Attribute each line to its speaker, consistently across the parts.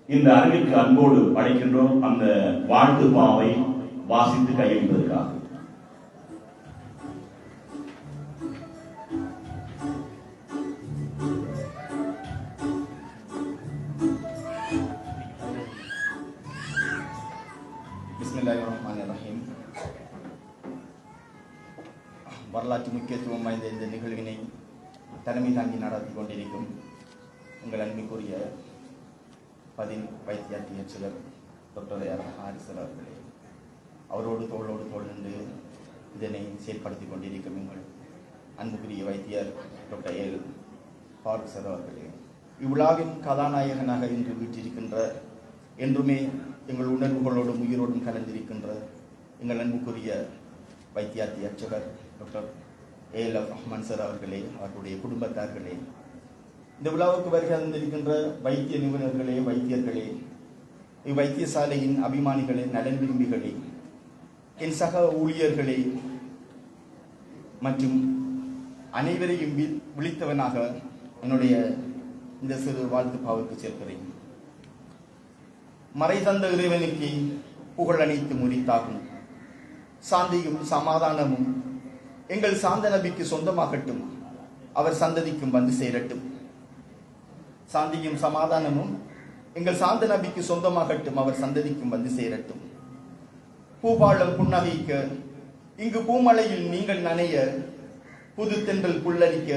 Speaker 1: இந்த அறிவிற்கு அன்போடு அழைக்கின்றோம் அந்த வாழ்த்து பாவை வாசித்து கையளிப்பதற்காக.
Speaker 2: பிஸ்மில்லாஹிர்ரஹ்மானிர்ரஹீம். வரலாற்று முக்கியத்துவம் வாய்ந்த இந்த நிகழ்வினை தலைமை தாங்கி நடத்தி கொண்டிருக்கும் உங்கள் அன்பிற்குரிய பதில் வைத்தியாசிரியர் டாக்டர் ஹாரிசர் அவர்களே, அவரோடு தோளோடு தோள் நின்று இதனை செயல்படுத்தி கொண்டிருக்கும் எங்கள் அன்புக்குரிய வைத்தியர் டாக்டர் எல் ஃபாரூக் சார் அவர்களே, இவ்விழாவின் கதாநாயகனாக இன்று வீற்றிருக்கின்ற, என்றுமே எங்கள் உணர்வுகளோடும் உயிரோடும் கலந்திருக்கின்ற எங்கள் அன்புக்குரிய வைத்தியார்த்தி அர்ச்சகர் டாக்டர் ஏஎல்எஃப் ரஹ்மான் சார் அவர்களே, அவர்களுடைய குடும்பத்தார்களே, இந்த விழாவுக்கு வருகை தந்திருக்கின்ற வைத்திய நிபுணர்களே, வைத்தியர்களே, இவ்வைத்தியசாலையின் அபிமானிகளே, நலன் விரும்பிகளே, என் சக ஊழியர்களே மற்றும் அனைவரையும் விழித்தவனாக என்னுடைய இந்த சிறு வாழ்த்து பாவுக்கு சேர்க்கிறேன். மறை தந்த இறைவனுக்கு புகழ் அனைத்து முறித்தாகும். சாந்தியும் சமாதானமும் எங்கள் சாந்த நபிக்கு சொந்தமாகட்டும், அவர் சந்ததிக்கும் வந்து சேரட்டும். சாந்தியும் சமாதானமும் எங்கள் சாந்த நபிக்கு சொந்தமாகட்டும், அவர் சந்ததிக்கும் வந்து சேரட்டும். பூபாளம் புன்னகைக்க, இங்கு பூமலையில் நீங்கள் நனைய, புது தென்றல் புல்லரிக்க,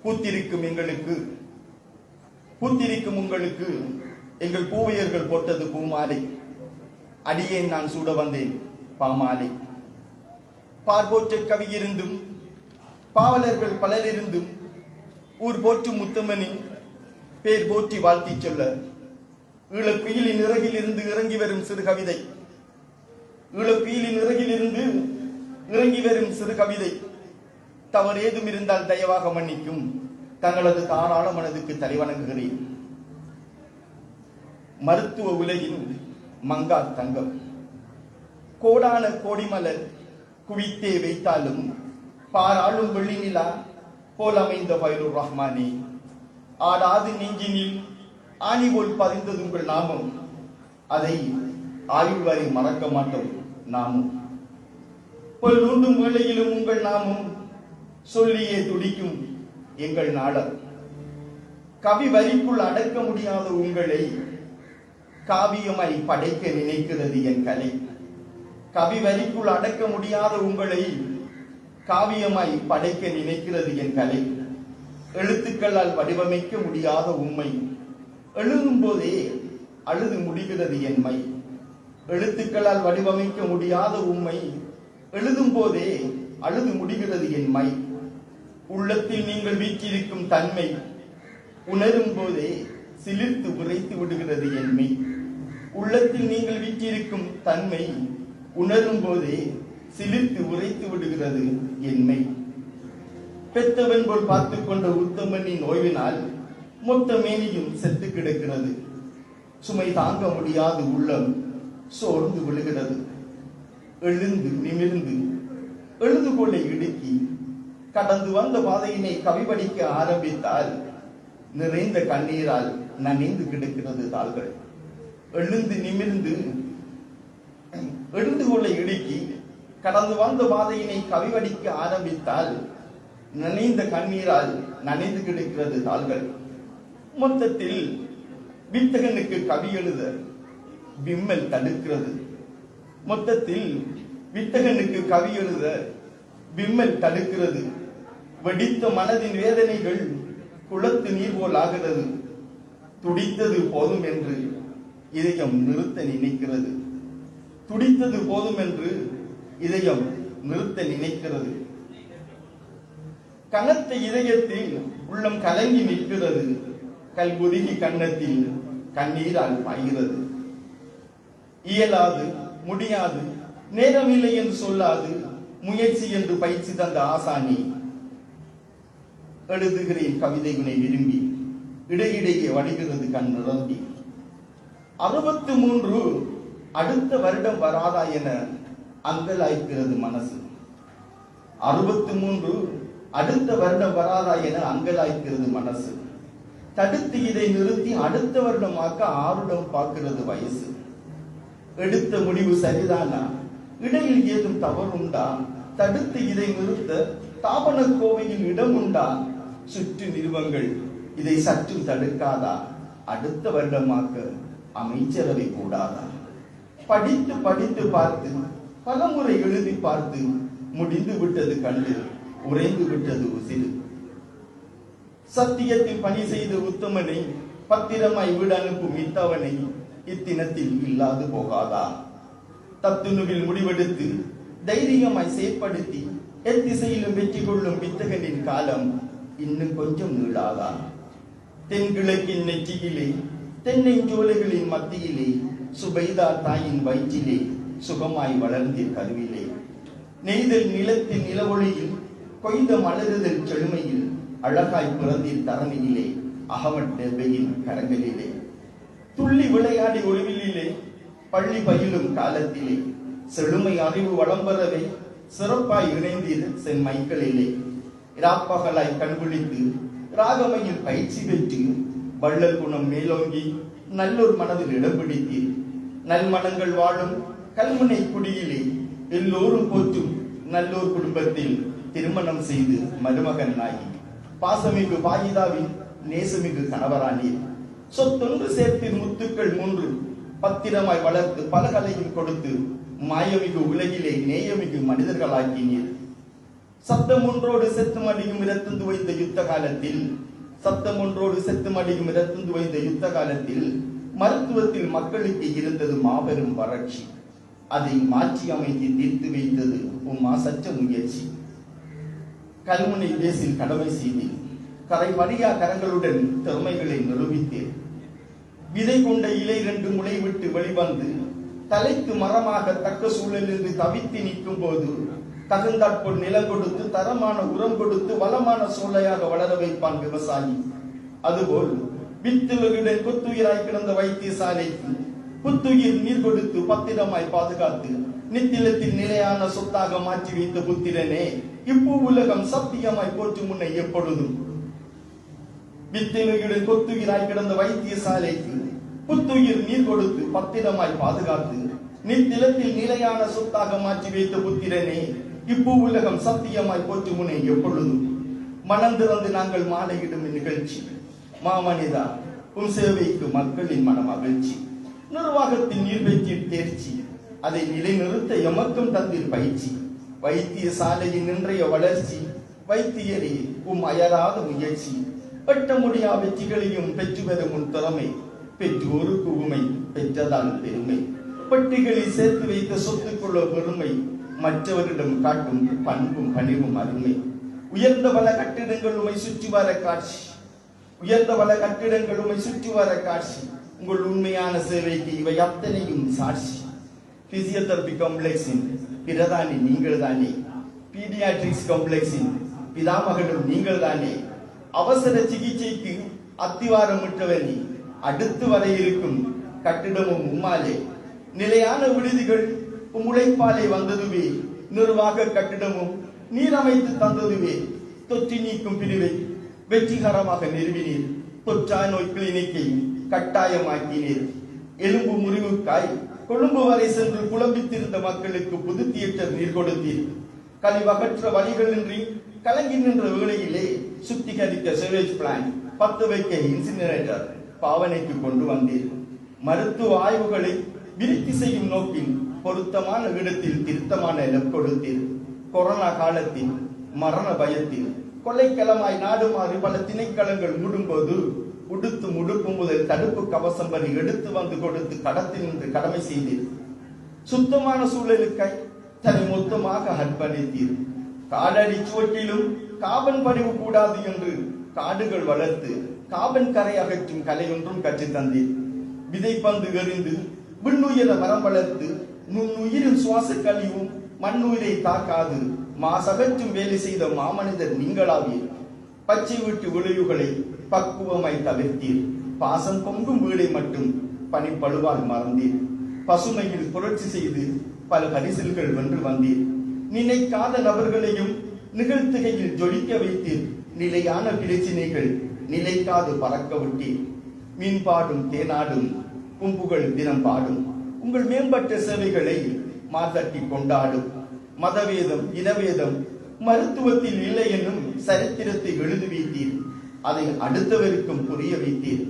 Speaker 2: பூத்திருக்கும் உங்களுக்கு எங்கள் பூவையர்கள் போட்டது பூமாலை, அடியேன் நான் சூட வந்தேன் பாமாலை. பார்போற்ற கவியிருந்தும் பாவலர்கள் பலரிருந்தும் ஊர் போற்றும் முத்தமனின் பேர் போற்றி வாழ்த்தி சொல்ல, ஈழக்குயிலின் இறகில் இருந்து இறங்கி வரும் சிறு கவிதை, ஈழக்குயிலின் இறகில் இருந்து இறங்கி வரும் சிறு கவிதை, தவறு ஏதும் இருந்தால் தயவாக மன்னிக்கும், தங்களது தாராள மனதுக்கு தலைவணங்குகிறேன். மருத்துவ உலகின் மங்கா தங்கம், கோடான கோடிமலர் குவித்தே வைத்தாலும் பாராளும் வெள்ளி நிலா போல் அமைந்த ஃபைலுர் ரஹ்மானே, ஆடாது நெஞ்சினில் ஆணி போல் பதிந்தது உங்கள் நாமம், அதை ஆயுள் வரை மறக்க மாட்டோம் நாமும். பொல் நூண்டும் வேளையிலும் உங்கள் நாமும் சொல்லியே துடிக்கும் எங்கள் நாடர். கவி வரிக்குள் அடக்க முடியாத உங்களை காவியமாய் படைக்க நினைக்கிறது என் கலை. கவி வரிக்குள் அடக்க முடியாத உங்களை காவியமாய் படைக்க நினைக்கிறது என் கலை. எழுத்துக்களால் வடிவமைக்க முடியாத உண்மை, எழுதும் போதே அழுது முடிகிறது என் மை. எழுத்துக்களால் வடிவமைக்க முடியாத உண்மை, எழுதும் போதே அழுது முடிகிறது என் மை. உள்ளத்தில் நீங்கள் வீற்றிருக்கும் தன்மை, உணரும் போதே சிலிர்த்து உரைத்து விடுகிறது என் மெய். உள்ளத்தில் நீங்கள் வீற்றிருக்கும் தன்மை, உணரும் போதே சிலிர்த்து உரைத்து விடுகிறது என் மெய். பெத்தவன் போல் பார்த்து கொண்ட உத்தமனின் ஓய்வினால் மொத்த மேனியும் செத்து கிடக்கிறது. சுமை தாங்க முடியாது உள்ளம் சோர்ந்து விழுகிறது. எழுந்து நிமிர்ந்து எழுதுகோலை இடுக்கி கடந்து வந்த பாதையினை கவி படிக்க ஆரம்பித்தால் நிறைந்த கண்ணீரால் நனைந்து கிடக்கிறது தாள்கள். எழுந்து நிமிர்ந்து எழுதுகோலை இடுக்கி கடந்து வந்த பாதையினை கவி படிக்க ஆரம்பித்தால் நனைந்த கண்ணீரால் நனைந்து கிடக்கிறது தாள்கள். மொத்தத்தில் வித்தகனுக்கு கவி எழுத விம்மல் தடுக்கிறது. மொத்தத்தில் வித்தகனுக்கு கவி எழுத விம்மல் தடுக்கிறது. வெடித்த மனதின் வேதனைகள் குளத்து நீர் போல் ஆகிறது. துடித்தது போதும் என்று இதயம் நிறுத்த நினைக்கிறது. துடித்தது போதும் என்று இதயம் நிறுத்த நினைக்கிறது. கனத்த இதயத்தில் உள்ளம் கலங்கி நிற்கிறது. கல்புருகி கன்னத்தில் கண்ணீரால் பாய்கிறது. இயலாது, முடியாது, நேரமில்லை என்று சொல்லாது, முயற்சி என்று பயிற்சி தந்த ஆசானி, எழுதுகிறேன் கவிதைகளை விரும்பி, இடையிடையே வடிகிறது கண் நிரம்பி. 63 அடுத்த வருடம் வராதா என அங்கலாய்க்கிறது மனசு. 63 அடுத்த வருடம் வராதா என அங்கலாய்க்கிறது மனசு. தடுத்து இதை நிறுத்தி அடுத்த வருடமாக்க ஆருடம் பார்க்கிறது வயசு. எடுத்த முடிவு சரிதானா? இடையில் ஏதும் தவறுண்டா? தடுத்து இதை நிறுத்த தாபன கோவையில் இடம் உண்டா? சுற்று நிறுவங்கள் இதை சற்றும் தடுக்காதா? அடுத்த வருடமாக்க அமைச்சரவை கூடாதா? படித்து படித்து பார்த்து பலமுறை எழுதி பார்த்து முடிந்து விட்டது கண்டு உறைந்து விட்டது உசிறு. சத்தியத்தில் பணி செய்த உத்தமனை பத்திரமாய் வீடு அனுப்பும் இத்தவனை இத்தினத்தில் இல்லாது போகாதா? தத்துணுவில் முடிவெடுத்து தைரியமாய் செயற்படுத்தி எத்திசையிலும் வெற்றி கொள்ளும் வித்தகனின் காலம் இன்னும் கொஞ்சம் நீளாதா? தென்கிழக்கின் நெற்றியிலே தென்னஞ்சோலைகளின் மத்தியிலே சுபைதா தாயின் வயிற்றிலே சுகமாய் வளர்ந்தீர் கருவிலே. நெய்தல் நிலத்தின் நிலவொளியில் கொய்த மலருதல் செழுமையில் அழகாய் பிறந்தீர் தரணியிலே அகமட் டெபையின் கரங்களிலே. துள்ளி விளையாடி ஒளிவிலே பள்ளி பயிலும் காலத்திலே செழுமை அறிவு வளம்பெறவே சிறப்பாய் இணைந்தீர் சென்மைக்களிலே. இராப்பகலாய் கண்விழித்து ராகமையில் பயிற்சி பெற்று வள்ளல் குணம் மேலோங்கி நல்லோர் மனதில் இடம் பிடித்தீர். நல்மனங்கள் வாழும் கல்முனை குடியிலே எல்லோரும் போற்றும் நல்லோர் குடும்பத்தில் திருமணம் செய்து மருமகன் ஆகி பாசமிகு வாயிதாவின் நேசமிகு கணவரானீர். சொத்தொன்று சேர்த்தின் முத்துக்கள் 3 பத்திரமாய் வளர்த்து பலகலையும் கொடுத்து மாயமிகு உலகிலே நேயமிகு மனிதர்களாக்கினீர். சப்தம் ஒன்றோடு செத்து மடியும் இரத்துந்து வைத்த யுத்த காலத்தில் யுத்த காலத்தில் மருத்துவத்தில் மக்களுக்கு இருந்தது மாபெரும் வறட்சி. அதை மாற்றி அமைத்து தீர்த்து வைத்தது உம்மா சற்ற முயற்சி. கல்முனை பேசில் கடமை செய்தீர். கரை மடியா கரங்களுடன் திறமைகளை நிரூபித்தீர். விதை கொண்ட இலை 2 முளை விட்டு வெளிவந்து தலைக்கு மரமாக தக்க சூழலின்றி தவித்து நிற்கும் போது தகுந்தாற்போல் நிலம் கொடுத்து தரமான உரம் கொடுத்து வளமான சூளையாக வளர வைப்பான் விவசாயி. அதுபோல் வித்துகளுடன் கொத்துயிராய் கிடந்த வைத்தியசாலைக்கு புத்துயிர் நீர் கொடுத்து பத்திரமாய் பாதுகாத்து நித்திலத்தில் நிலையான சொத்தாக மாற்றி வைத்த புத்திரனே, இப்பூ உலகம் சத்தியமாய் போற்று முன்னை எப்பொழுதும். வித்துகளுடன் கொத்துயிராய் கிடந்த வைத்தியசாலைக்கு புத்துயிர் நீர் கொடுத்து பத்திரமாய் பாதுகாத்து நித்திலத்தில் நிலையான சொத்தாக மாற்றி வைத்த புத்திரனே, இப்பூ உலகம் சத்தியமாய் போற்று முனை எப்பொழுதும். மனம் திறந்து நாங்கள் மாலையிடும் நிகழ்ச்சி மாமனிதா உன் சேவைக்கு மக்களின் மன மகிழ்ச்சி. நிர்வாகத்தின் நீர்வெற்றில் தேர்ச்சி அதை நிலைநிறுத்த எமக்கும் தந்தில் பயிற்சி. வைத்திய சாலையின் இன்றைய வளர்ச்சி வைத்தியரே உம் அயராத முயற்சி. பெட்ட முடியா வெற்றிகளையும் பெற்று பெறும் உன் திறமை பெற்றோருக்கு உமை பெற்றதால் பெருமை. பெட்டிகளில் சேர்த்து வைத்த சொத்துக்குள்ள பெருமை மற்றவரிடம் காட்டும் பண்பும் பணிவும் அருமை. உயர்ந்த பல கட்டிடங்கள் உமை சுற்றி வர காட்சி. உங்கள் உண்மையான சேவைக்கு இவை அத்தனையும் சாட்சி. பிசியோதெரபி காம்ப்ளெக்ஸின் பிரதானி நீங்கள் தானே. பீடியாட்ரிக்ஸ் காம்ப்ளெக்ஸின் பிதாமகனும் நீங்கள் தானே. அவசர சிகிச்சைக்கு அத்திவாரமிட்டவனி அடுத்து வர இருக்கும் கட்டிடமும் உம்மாலே. நிலையான விடுதிகள் உழைப்பாலே வந்ததுவே. நிர்வாக கட்டிடமும் நீரமைத்து தந்ததுவே. தொற்றி நீக்கும் பிரிவை வெற்றிகரமாக நிறுவினீர். தொற்றா நோய் கிளினிக்கை கட்டாயமாக்கினீர். எலும்பு முறிவுக்காய் கொழும்பு வரை சென்று புலம்பித்திருந்த மக்களுக்கு புது தியேட்டர் நீர் கொடுத்தீர். கழிவகற்ற வழிகளின்றி கலங்கி நின்ற வேளையிலே சுத்திகரிக்க சேவேஜ் பிளான், 10 வைக்க இன்சினரேட்டர் பாவனைக்கு கொண்டு வந்தீர். மருத்துவ ஆய்வுகளை விருத்தி செய்யும் நோக்கில் பொருத்தமான இடத்தில் திருத்தமான இடம் கொடுத்தீர். கொரோனா காலத்தில் மரண பயத்தில் கொலைக்களமாய் நாடுமாறு பல திணைக்களங்கள் மூடும்போது உடுத்து முடுப்பு முதல் தடுப்பு கவசம் வரை எடுத்து வந்து கொடுத்து கடத்தில் நின்று கடமை செய்தீர். சுத்தமான சூழலுக்காய் தன்னை மொத்தமாக அர்ப்பணித்தீர். காடடி சுவட்டிலும் காபன் படிவு கூடாது என்று காடுகள் வளர்த்து காபன் கரை அகற்றும் கலையொன்றும் கற்றுத்தந்தீர். விதைப்பந்து எறிந்து விண்ணுயிர மரம் வளர்த்து நுண்ணுயிரின் சுவாச கழிவும் மண்ணுயிரை தாக்காது மாசகற்றும் வேலை செய்த மாமனிதர் நீங்களாவீர். பச்சை வீட்டு விளைவுகளை பக்குவமாய் தவிர்த்தீர். பாசம் பொங்கும் வீடை மட்டும் பனிப்பழுவால் மறந்தீர். பசுமையில் புரட்சி செய்து பல பரிசில்கள் வென்று வந்தீர். நினைக்காத நபர்களையும் நிகழ்த்துகையில் ஜொலிக்க வைத்தீர். நிலையான பிரச்சினைகள் நிலைக்காது பறக்க விட்டீர். மீன் பாடும் தேனாடும் கும்புகள் தினம் பாடும் உங்கள் மேம்பட்ட சேவைகளை மார்த்தட்டி கொண்டாடும். மதவேதம் இனவேதம் மருத்துவத்தில் இல்லை என்னும் சரித்திரத்தை எழுதி வைத்தீர். அதை அடுத்தவருக்கும் புரிய வைத்தீர்.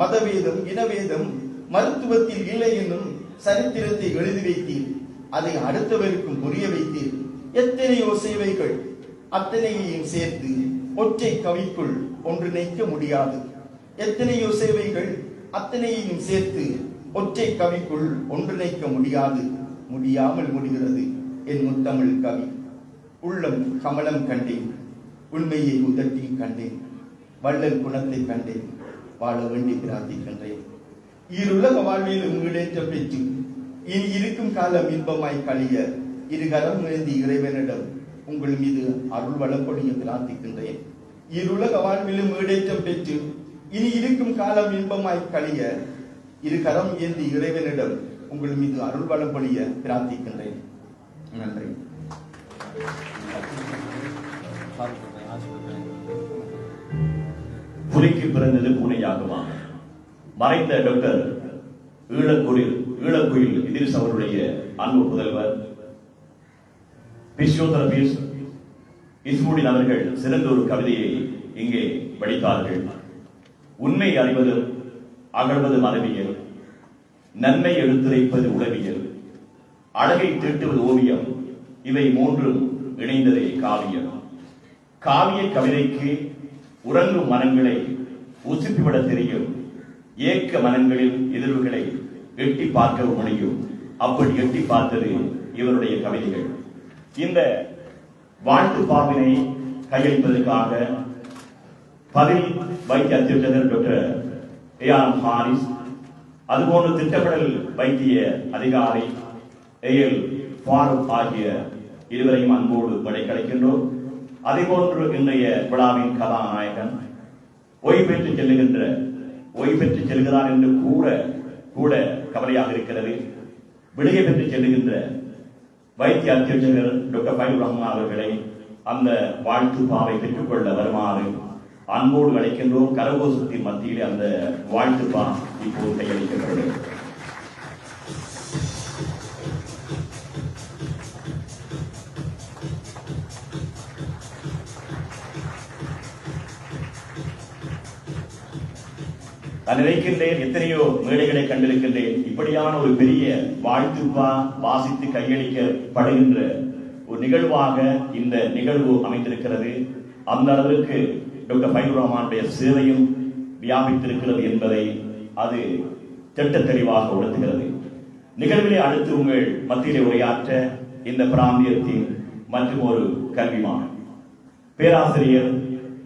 Speaker 2: மதவேதம் இனவேதம் மருத்துவத்தில் இல்லை என்னும் சரித்திரத்தை எழுதி வைத்தீர். அதை அடுத்தவருக்கும் புரிய வைத்தீர். எத்தனையோ சேவைகள் அத்தனையையும் சேர்த்து ஒற்றை கவிக்குள் ஒன்றிணைக்க முடியாது. எத்தனையோ சேவைகள் அத்தனையையும் சேர்த்து ஒற்றை கவிக்குள் ஒன்றிணைக்க முடியாது. முடியாமல் முடிகிறது என் முத்தமிழ் கவி. உள்ளம் கமலம் கண்டேன், உண்மையை உதட்டி கண்டேன், வள்ளல் குணத்தை கண்டேன், வாழ வேண்டி பிரார்த்திக்கின்றேன். இருளக வாழ்விலும் ஈடேற்றம் பெற்று இனி இருக்கும் காலம் இன்பமாய் கழிய இருகரம் ஏந்தி இறைவனிடம் உங்கள் மீது அருள் வளம் பொழிய பிரார்த்திக்கின்றேன். இருளக வாழ்விலும் ஈடேற்றம் பெற்று இனி இருக்கும் காலம் இன்பமாய் கழிய இருகரம் ஏந்தி இறைவனிடம் உங்கள் மீது அருள் வளம் பொழிய பிரார்த்திக்கின்றேன். நன்றி.
Speaker 1: புலிக்கு பிறந்தது பூனையாகுமா? மறைந்த டாக்டர் ஈழக்குயில் இதிரிஸ் அவருடைய அன்பு புதல்வர் பிசியோதெரபிஸ்ட் இஸ்முடின் அவர்கள் சிறந்த ஒரு கவிதையை இங்கே படித்தார்கள். உண்மை அறிவது அகழ்வது மரபியல், நன்மை எடுத்துரைப்பது உளவியல், அழகை தீட்டுவது ஓவியம், இவை மூன்றும் இணைந்ததே காவியம். காவிய கவிதைக்கு உறங்கும் மனங்களை உசுப்பிவிட தெரியும். ஏக்க மனங்களில் எதிர்வுகளை எட்டி பார்க்க முடியும். அப்படி எட்டி பார்த்தது இவருடைய கவிதைகள். இந்த வாழ்த்து பாவினை கையளிப்பதற்காக பதில் வைத்திய அத்தியட்சகர் டாக்டர் ஏஆர் ஹாரிஸ், அதுபோன்று திட்டமிடல் வைத்திய அதிகாரி ஏஎல் ஃபாரூக் ஆகிய இருவரையும் அன்போடு வழி கிடைக்கின்றோம். அதேபோன்று இன்றைய விழாவின் கதாநாயகன் ஓய்வு பெற்று செல்கிறார் என்று கூட கவலையாக இருக்கிறது. விடுகை பெற்று செல்லுகின்ற வைத்திய அத்தியட்சகர் டாக்டர் ஃபைலுர் ரஹ்மான் அவர்களை அந்த வாழ்த்து பாவை பெற்றுக்கொள்ள வருமாறு அன்போடு அழைக்கின்றோம். கரகோஷத்தின் மத்தியில் அந்த வாழ்த்து பா இப்போது கையளிக்கப்படும். நான் நினைக்கின்றேன், எத்தனையோ மேடைகளை கண்டிருக்கின்றேன். இப்படியான ஒரு பெரிய வாழ்த்துப்பா வாசித்து கையளிக்கப்படுகின்ற ஒரு நிகழ்வாக இந்த நிகழ்வு அமைந்திருக்கிறது. அந்த அளவிற்கு டாக்டர் ஃபைலுர் ரஹ்மானுடைய சேவையும் வியாபித்திருக்கிறது என்பதை அது திட்ட தெளிவாக உணர்த்துகிறது. நிகழ்விலே அடுத்து உங்கள் மத்தியிலே உரையாற்ற இந்த பிராந்தியத்தின் மற்றும் ஒரு கல்விமான் பேராசிரியர்